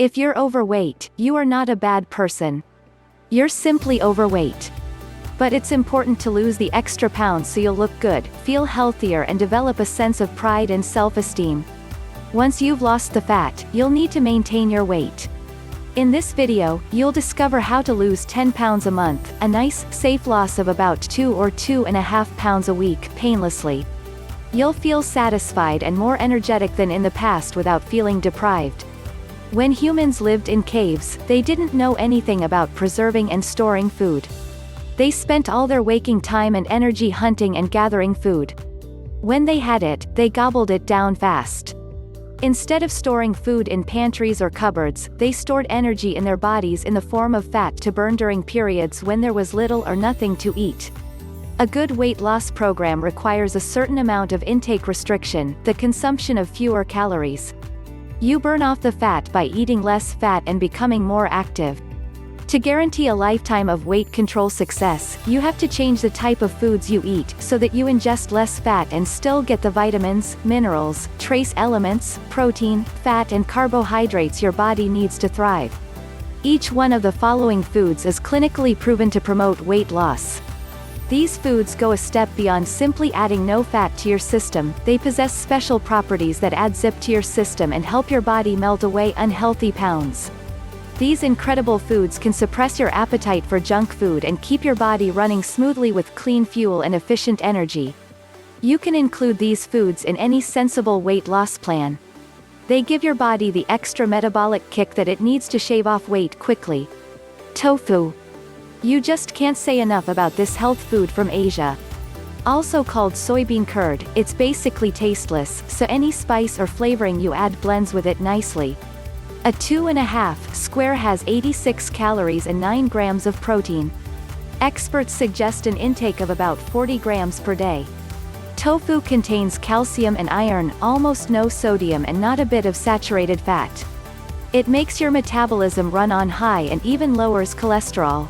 If you're overweight, you are not a bad person. You're simply overweight. But it's important to lose the extra pounds so you'll look good, feel healthier and develop a sense of pride and self-esteem. Once you've lost the fat, you'll need to maintain your weight. In this video, you'll discover how to lose 10 pounds a month, a nice, safe loss of about 2 or 2.5 pounds a week, painlessly. You'll feel satisfied and more energetic than in the past without feeling deprived. When humans lived in caves, they didn't know anything about preserving and storing food. They spent all their waking time and energy hunting and gathering food. When they had it, they gobbled it down fast. Instead of storing food in pantries or cupboards, they stored energy in their bodies in the form of fat to burn during periods when there was little or nothing to eat. A good weight loss program requires a certain amount of intake restriction, the consumption of fewer calories. You burn off the fat by eating less fat and becoming more active. To guarantee a lifetime of weight control success, you have to change the type of foods you eat so that you ingest less fat and still get the vitamins, minerals, trace elements, protein, fat and carbohydrates your body needs to thrive. Each one of the following foods is clinically proven to promote weight loss. These foods go a step beyond simply adding no fat to your system. They possess special properties that add zip to your system and help your body melt away unhealthy pounds. These incredible foods can suppress your appetite for junk food and keep your body running smoothly with clean fuel and efficient energy. You can include these foods in any sensible weight loss plan. They give your body the extra metabolic kick that it needs to shave off weight quickly. Tofu. You just can't say enough about this health food from Asia. Also called soybean curd, it's basically tasteless, so any spice or flavoring you add blends with it nicely. A 2.5 square has 86 calories and 9 grams of protein. Experts suggest an intake of about 40 grams per day. Tofu contains calcium and iron, almost no sodium and not a bit of saturated fat. It makes your metabolism run on high and even lowers cholesterol.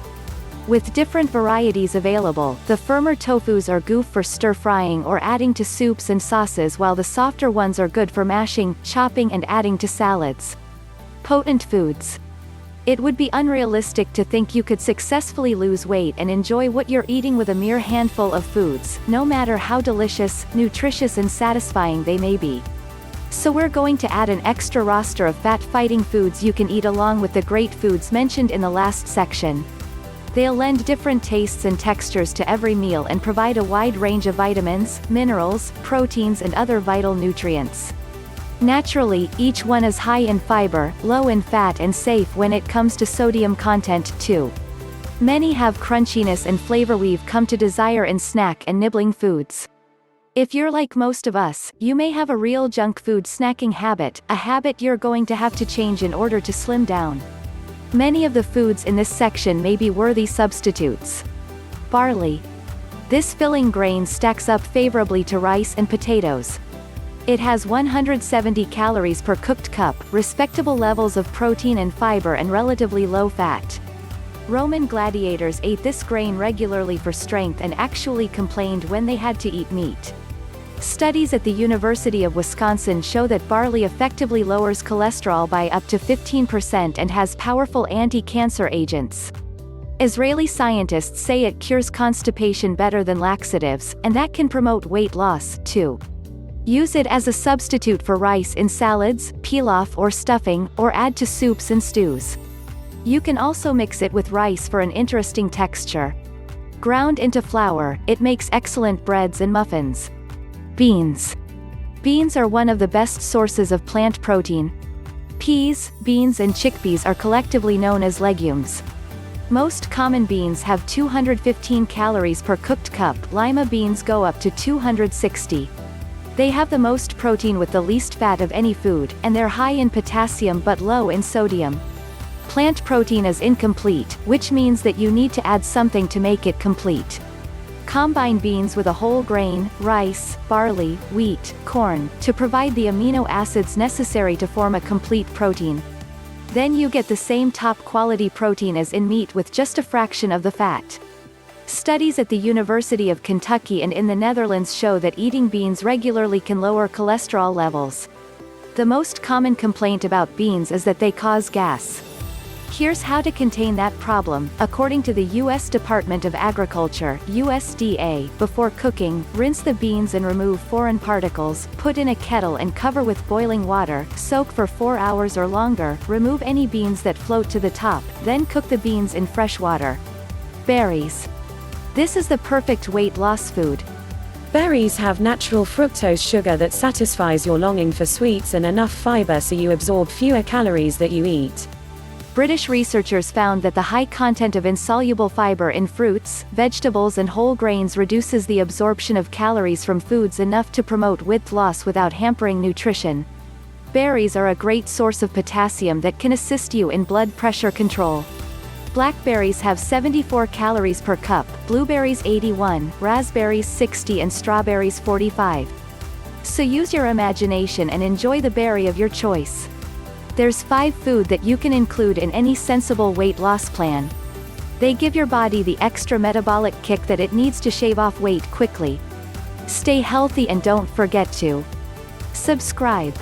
With different varieties available, the firmer tofus are good for stir-frying or adding to soups and sauces, while the softer ones are good for mashing, chopping and adding to salads. Potent foods. It would be unrealistic to think you could successfully lose weight and enjoy what you're eating with a mere handful of foods, no matter how delicious, nutritious and satisfying they may be. So we're going to add an extra roster of fat-fighting foods you can eat along with the great foods mentioned in the last section. They'll lend different tastes and textures to every meal and provide a wide range of vitamins, minerals, proteins and other vital nutrients. Naturally, each one is high in fiber, low in fat and safe when it comes to sodium content, too. Many have crunchiness and flavor we've come to desire in snack and nibbling foods. If you're like most of us, you may have a real junk food snacking habit, a habit you're going to have to change in order to slim down. Many of the foods in this section may be worthy substitutes. Barley. This filling grain stacks up favorably to rice and potatoes. It has 170 calories per cooked cup, respectable levels of protein and fiber and relatively low fat. Roman gladiators ate this grain regularly for strength and actually complained when they had to eat meat. Studies at the University of Wisconsin show that barley effectively lowers cholesterol by up to 15% and has powerful anti-cancer agents. Israeli scientists say it cures constipation better than laxatives, and that can promote weight loss, too. Use it as a substitute for rice in salads, pilaf or stuffing, or add to soups and stews. You can also mix it with rice for an interesting texture. Ground into flour, it makes excellent breads and muffins. Beans. Beans are one of the best sources of plant protein. Peas, beans and chickpeas are collectively known as legumes. Most common beans have 215 calories per cooked cup. Lima beans go up to 260. They have the most protein with the least fat of any food, and they're high in potassium but low in sodium. Plant protein is incomplete, which means that you need to add something to make it complete. Combine beans with a whole grain, rice, barley, wheat, corn, to provide the amino acids necessary to form a complete protein. Then you get the same top-quality protein as in meat with just a fraction of the fat. Studies at the University of Kentucky and in the Netherlands show that eating beans regularly can lower cholesterol levels. The most common complaint about beans is that they cause gas. Here's how to contain that problem. According to the U.S. Department of Agriculture (USDA), before cooking, rinse the beans and remove foreign particles, put in a kettle and cover with boiling water, soak for 4 hours or longer, remove any beans that float to the top, then cook the beans in fresh water. Berries. This is the perfect weight loss food. Berries have natural fructose sugar that satisfies your longing for sweets and enough fiber so you absorb fewer calories that you eat. British researchers found that the high content of insoluble fiber in fruits, vegetables and whole grains reduces the absorption of calories from foods enough to promote weight loss without hampering nutrition. Berries are a great source of potassium that can assist you in blood pressure control. Blackberries have 74 calories per cup, blueberries 81, raspberries 60 and strawberries 45. So use your imagination and enjoy the berry of your choice. There's 5 food that you can include in any sensible weight loss plan. They give your body the extra metabolic kick that it needs to shave off weight quickly. Stay healthy and don't forget to subscribe.